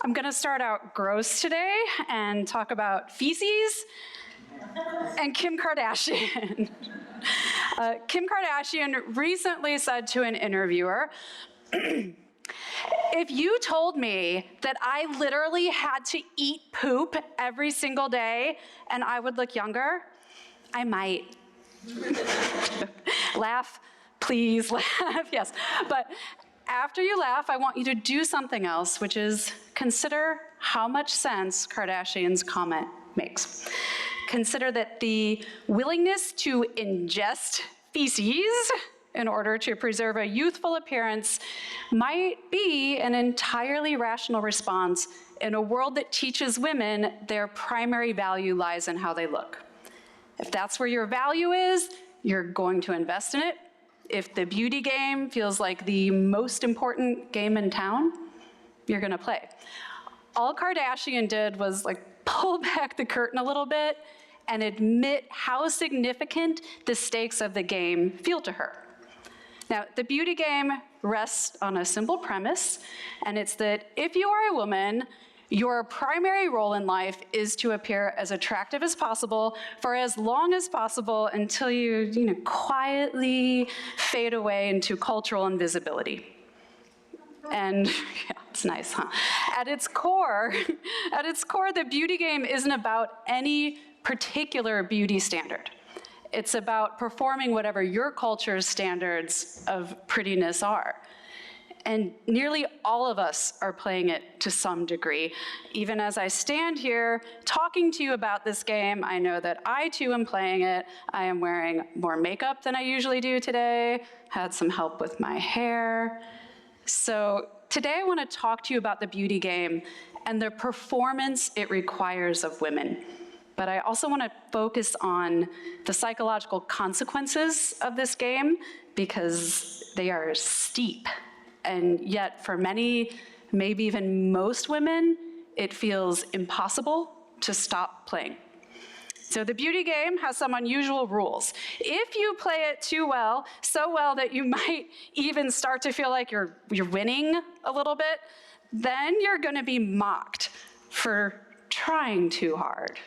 I'm going to start out gross today and talk about feces and Kim Kardashian. Kim Kardashian recently said to an interviewer, if you told me that I literally had to eat poop every single day and I would look younger, I might. Laugh, please laugh, yes. But after you laugh, I want you to do something else, which is consider how much sense Kardashian's comment makes. Consider that the willingness to ingest feces in order to preserve a youthful appearance might be an entirely rational response in a world that teaches women their primary value lies in how they look. If that's where your value is, you're going to invest in it. If the beauty game feels like the most important game in town, you're gonna play. All Kardashian did was pull back the curtain a little bit and admit how significant the stakes of the game feel to her. Now, the beauty game rests on a simple premise, and it's that if you are a woman, your primary role in life is to appear as attractive as possible for as long as possible until you quietly fade away into cultural invisibility. And yeah, it's nice, huh? At its core, the beauty game isn't about any particular beauty standard. It's about performing whatever your culture's standards of prettiness are. And nearly all of us are playing it to some degree. Even as I stand here talking to you about this game, I know that I too am playing it. I am wearing more makeup than I usually do today, had some help with my hair. So today I want to talk to you about the beauty game and the performance it requires of women. But I also want to focus on the psychological consequences of this game because they are steep. And yet for many, maybe even most women, it feels impossible to stop playing. So the beauty game has some unusual rules. If you play it too well, so well that you might even start to feel like you're winning a little bit, then you're gonna be mocked for trying too hard,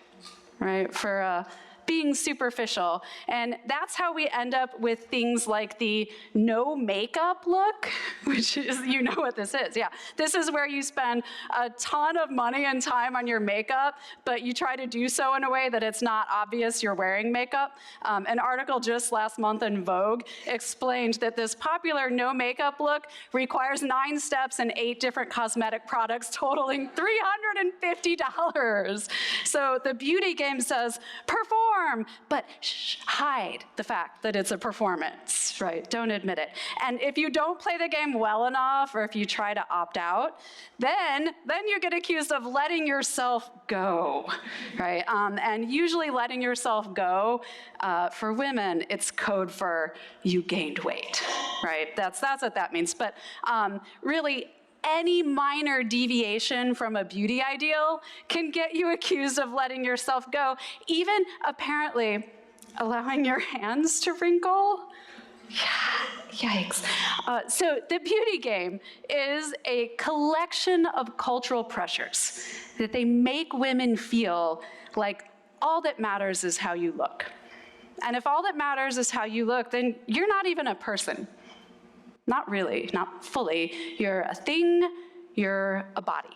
right? For being superficial. And that's how we end up with things like the no makeup look, which is, you know what this is, yeah. This is where you spend a ton of money and time on your makeup, but you try to do so in a way that it's not obvious you're wearing makeup. An article just last month in Vogue explained that this popular no makeup look requires 9 steps and 8 different cosmetic products totaling $350. So the beauty game says, perform, but hide the fact that it's a performance, right? Don't admit it. And if you don't play the game well enough, or if you try to opt out, then you get accused of letting yourself go, right? And usually letting yourself go, for women, it's code for you gained weight, right? That's what that means. But really, any minor deviation from a beauty ideal can get you accused of letting yourself go, even apparently allowing your hands to wrinkle. Yikes. So the beauty game is a collection of cultural pressures that they make women feel like all that matters is how you look. And if all that matters is how you look, then you're not even a person. Not really, not fully. You're a thing, you're a body.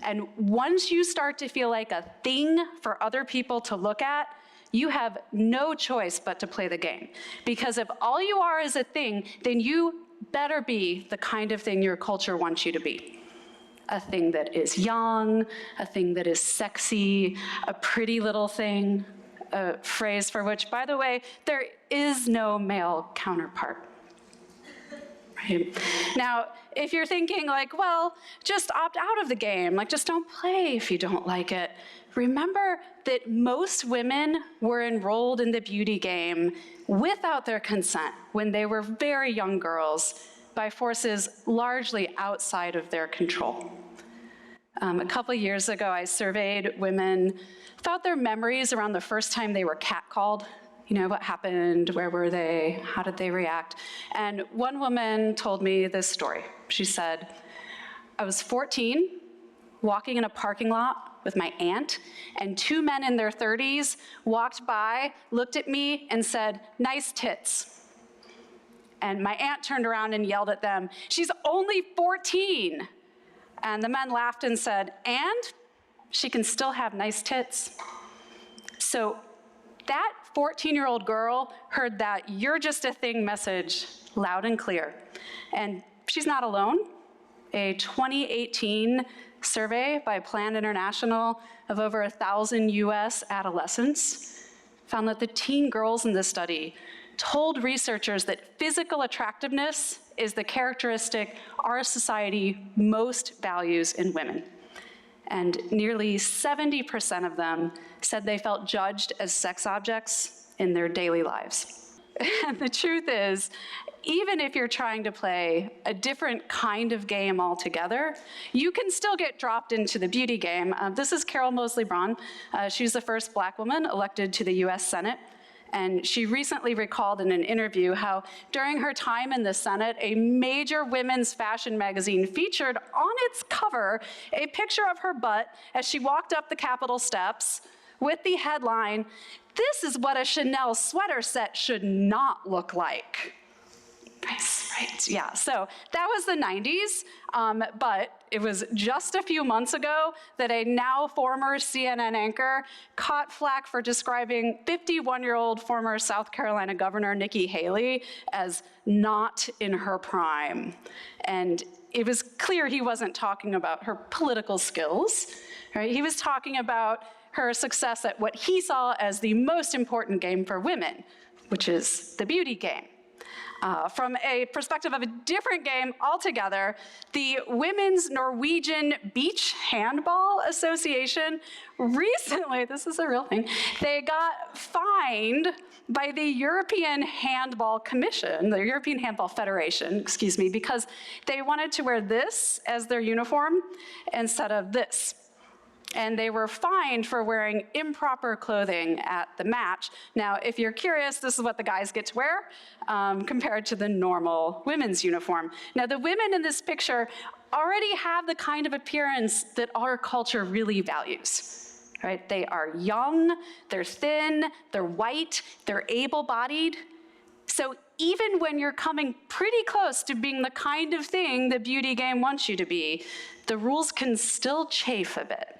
And once you start to feel like a thing for other people to look at, you have no choice but to play the game. Because if all you are is a thing, then you better be the kind of thing your culture wants you to be. A thing that is young, a thing that is sexy, a pretty little thing, a phrase for which, by the way, there is no male counterpart. Right. Now, if you're thinking well, just opt out of the game, just don't play if you don't like it, remember that most women were enrolled in the beauty game without their consent when they were very young girls by forces largely outside of their control. A couple years ago, I surveyed women about their memories around the first time they were catcalled. What happened, where were they, how did they react? And one woman told me this story. She said, I was 14, walking in a parking lot with my aunt, and two men in their 30s walked by, looked at me, and said, "Nice tits." And my aunt turned around and yelled at them, "She's only 14." And the men laughed and said, "And she can still have nice tits." So that 14-year-old girl heard that "you're just a thing" message loud and clear. And she's not alone. A 2018 survey by Plan International of over 1,000 US adolescents found that the teen girls in this study told researchers that physical attractiveness is the characteristic our society most values in women. And nearly 70% of them said they felt judged as sex objects in their daily lives. And the truth is, even if you're trying to play a different kind of game altogether, you can still get dropped into the beauty game. This is Carol Moseley Braun. She's the first Black woman elected to the US Senate. And she recently recalled in an interview how during her time in the Senate, a major women's fashion magazine featured on its cover a picture of her butt as she walked up the Capitol steps with the headline, "This is what a Chanel sweater set should not look like." Nice, right? Yeah, so that was the 90s, but it was just a few months ago that a now former CNN anchor caught flack for describing 51-year-old former South Carolina Governor Nikki Haley as not in her prime. And it was clear he wasn't talking about her political skills, right? He was talking about her success at what he saw as the most important game for women, which is the beauty game. From a perspective of a different game altogether, the Women's Norwegian Beach Handball Association recently, this is a real thing, they got fined by the European Handball Commission, the European Handball Federation, excuse me, because they wanted to wear this as their uniform instead of this. And they were fined for wearing improper clothing at the match. Now, if you're curious, this is what the guys get to wear compared to the normal women's uniform. Now, the women in this picture already have the kind of appearance that our culture really values, right? They are young, they're thin, they're white, they're able-bodied. So even when you're coming pretty close to being the kind of thing the beauty game wants you to be, the rules can still chafe a bit.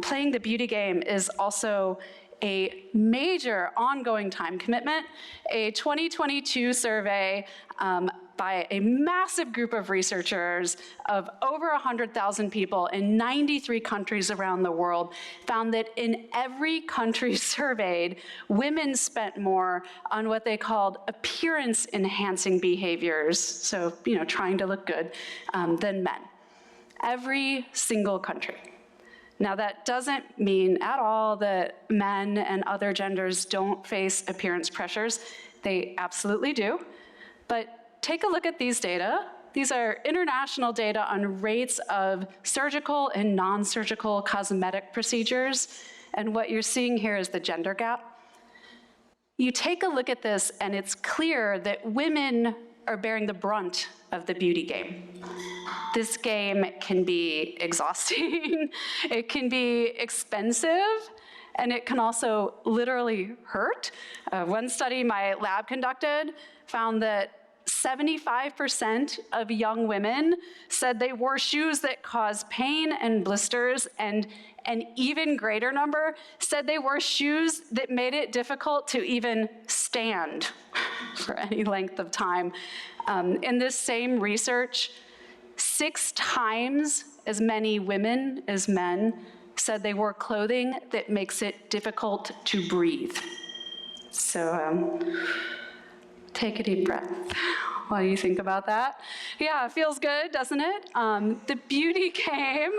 Playing the beauty game is also a major ongoing time commitment. A 2022 survey by a massive group of researchers of over 100,000 people in 93 countries around the world found that in every country surveyed, women spent more on what they called appearance-enhancing behaviors, so trying to look good, than men. Every single country. Now, that doesn't mean at all that men and other genders don't face appearance pressures. They absolutely do. But take a look at these data. These are international data on rates of surgical and non-surgical cosmetic procedures. And what you're seeing here is the gender gap. You take a look at this, and it's clear that women are bearing the brunt of the beauty game. This game can be exhausting, it can be expensive, and it can also literally hurt. One study my lab conducted found that 75% of young women said they wore shoes that caused pain and blisters, and an even greater number said they wore shoes that made it difficult to even stand for any length of time. In this same research, 6 times as many women as men said they wore clothing that makes it difficult to breathe. So take a deep breath while you think about that. Yeah, it feels good, doesn't it? The beauty game,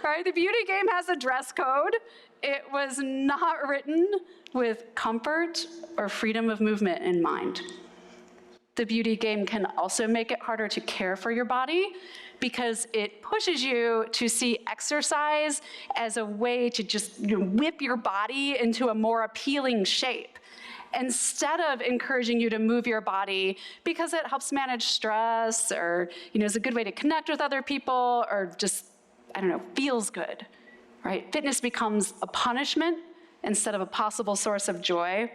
right? The beauty game has a dress code. It was not written with comfort or freedom of movement in mind. The beauty game can also make it harder to care for your body because it pushes you to see exercise as a way to just whip your body into a more appealing shape, instead of encouraging you to move your body because it helps manage stress or is a good way to connect with other people or just I don't know, feels good, right? Fitness becomes a punishment instead of a possible source of joy.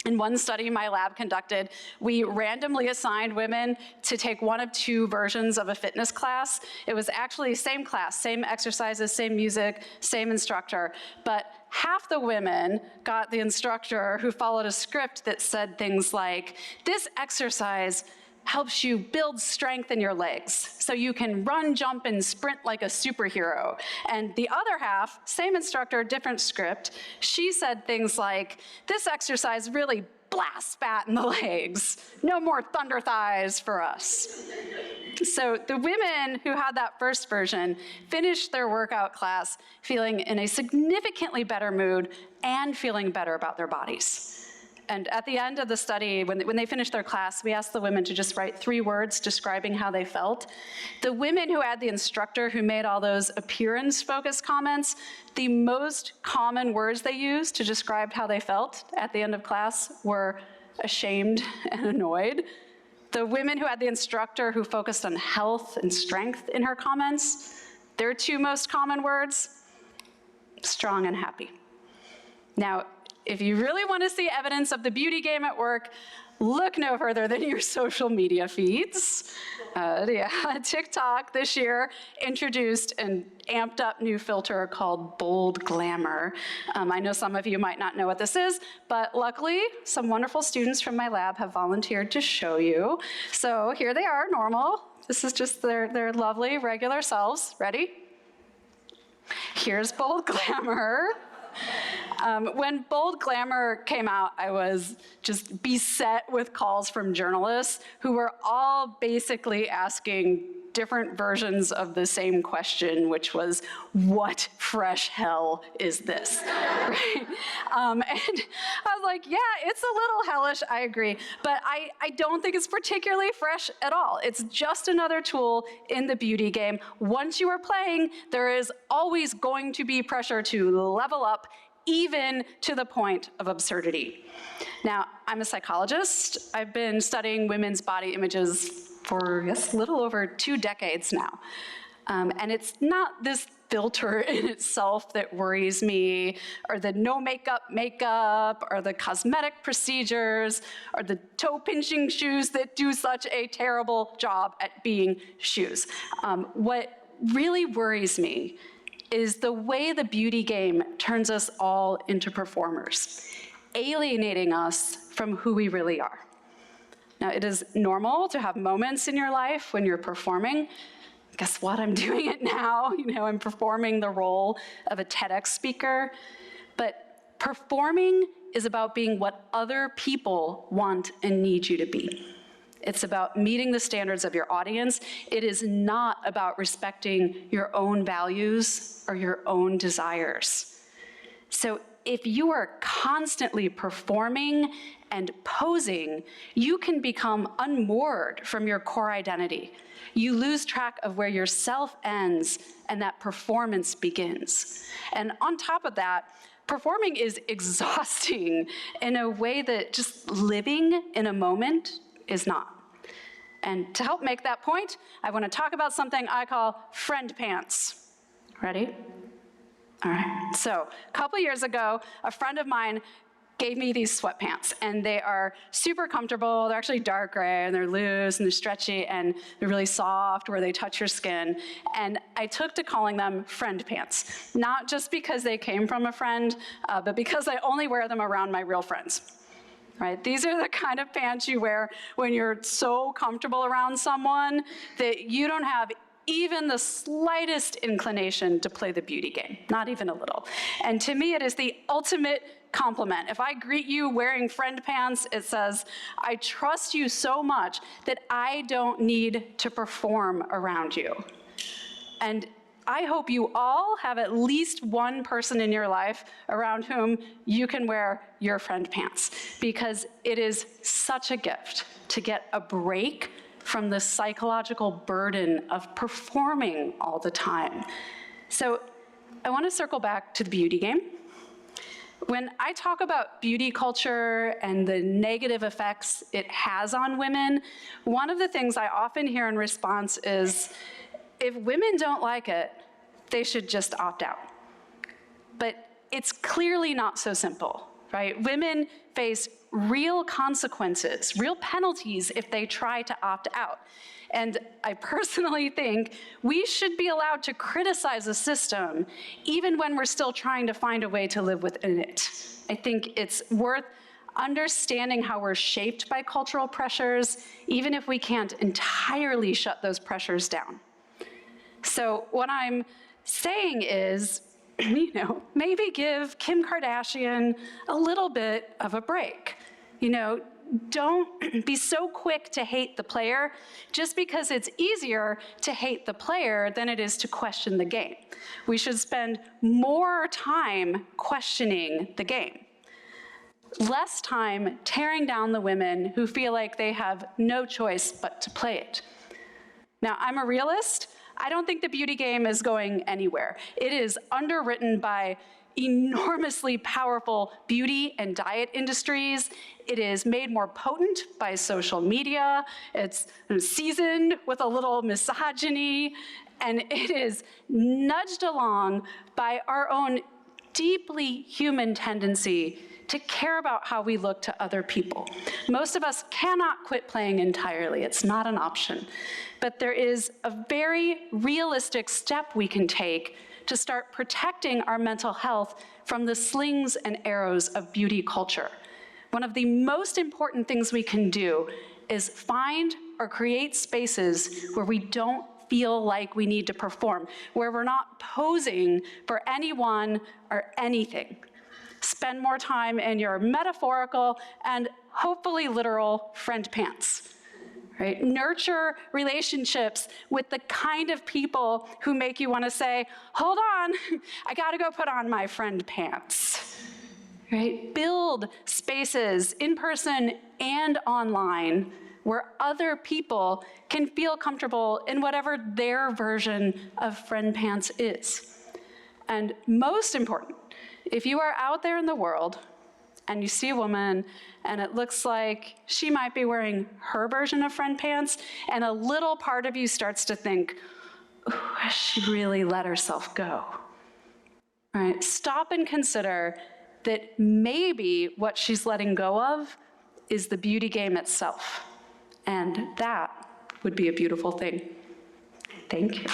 In one study my lab conducted, we randomly assigned women to take one of two versions of a fitness class. It was actually same class, same exercises, same music, same instructor, but half the women got the instructor who followed a script that said things like, this exercise helps you build strength in your legs so you can run, jump, and sprint like a superhero. And the other half, same instructor, different script, she said things like, this exercise really blasts fat in the legs. No more thunder thighs for us. So the women who had that first version finished their workout class feeling in a significantly better mood and feeling better about their bodies. And at the end of the study, when they finished their class, we asked the women to just write 3 words describing how they felt. The women who had the instructor who made all those appearance-focused comments, the most common words they used to describe how they felt at the end of class were ashamed and annoyed. The women who had the instructor who focused on health and strength in her comments, their 2 most common words, strong and happy. Now, if you really want to see evidence of the beauty game at work, look no further than your social media feeds. TikTok this year introduced an amped up new filter called Bold Glamour. I know some of you might not know what this is, but luckily some wonderful students from my lab have volunteered to show you. So here they are, normal. This is just their lovely regular selves. Ready? Here's Bold Glamour. When Bold Glamour came out, I was just beset with calls from journalists who were all basically asking different versions of the same question, which was, what fresh hell is this? Right? And I was like, yeah, it's a little hellish, I agree, but I don't think it's particularly fresh at all. It's just another tool in the beauty game. Once you are playing, there is always going to be pressure to level up, even to the point of absurdity. Now, I'm a psychologist. I've been studying women's body images for, yes, a little over 2 decades now. And it's not this filter in itself that worries me, or the no makeup, or the cosmetic procedures, or the toe-pinching shoes that do such a terrible job at being shoes. What really worries me is the way the beauty game turns us all into performers, alienating us from who we really are. Now, it is normal to have moments in your life when you're performing. Guess what? I'm doing it now. I'm performing the role of a TEDx speaker. But performing is about being what other people want and need you to be. It's about meeting the standards of your audience. It is not about respecting your own values or your own desires. So if you are constantly performing and posing, you can become unmoored from your core identity. You lose track of where your self ends and that performance begins. And on top of that, performing is exhausting in a way that just living in a moment is not. And to help make that point, I want to talk about something I call friend pants. Ready? All right. So a couple years ago, a friend of mine gave me these sweatpants, and they are super comfortable. They're actually dark gray, and they're loose, and they're stretchy, and they're really soft where they touch your skin. And I took to calling them friend pants, not just because they came from a friend, but because I only wear them around my real friends. Right? These are the kind of pants you wear when you're so comfortable around someone that you don't have even the slightest inclination to play the beauty game, not even a little. And to me, it is the ultimate compliment. If I greet you wearing friend pants, it says, I trust you so much that I don't need to perform around you. And I hope you all have at least one person in your life around whom you can wear your friend pants, because it is such a gift to get a break from the psychological burden of performing all the time. So I want to circle back to the beauty game. When I talk about beauty culture and the negative effects it has on women, one of the things I often hear in response is, if women don't like it, they should just opt out. But it's clearly not so simple, right? Women face real consequences, real penalties if they try to opt out. And I personally think we should be allowed to criticize a system even when we're still trying to find a way to live within it. I think it's worth understanding how we're shaped by cultural pressures, even if we can't entirely shut those pressures down. So what I'm saying is, maybe give Kim Kardashian a little bit of a break. Don't be so quick to hate the player just because it's easier to hate the player than it is to question the game. We should spend more time questioning the game, less time tearing down the women who feel like they have no choice but to play it. Now, I'm a realist. I don't think the beauty game is going anywhere. It is underwritten by enormously powerful beauty and diet industries. It is made more potent by social media. It's seasoned with a little misogyny, and it is nudged along by our own deeply human tendency to care about how we look to other people. Most of us cannot quit playing entirely. It's not an option. But there is a very realistic step we can take to start protecting our mental health from the slings and arrows of beauty culture. One of the most important things we can do is find or create spaces where we don't feel like we need to perform, where we're not posing for anyone or anything. Spend more time in your metaphorical and hopefully literal friend pants. Right? Nurture relationships with the kind of people who make you want to say, hold on, I gotta go put on my friend pants. Right? Build spaces in person and online where other people can feel comfortable in whatever their version of friend pants is. And most important, if you are out there in the world and you see a woman and it looks like she might be wearing her version of friend pants, and a little part of you starts to think, has she really let herself go? Right? Stop and consider that maybe what she's letting go of is the beauty game itself. And that would be a beautiful thing. Thank you.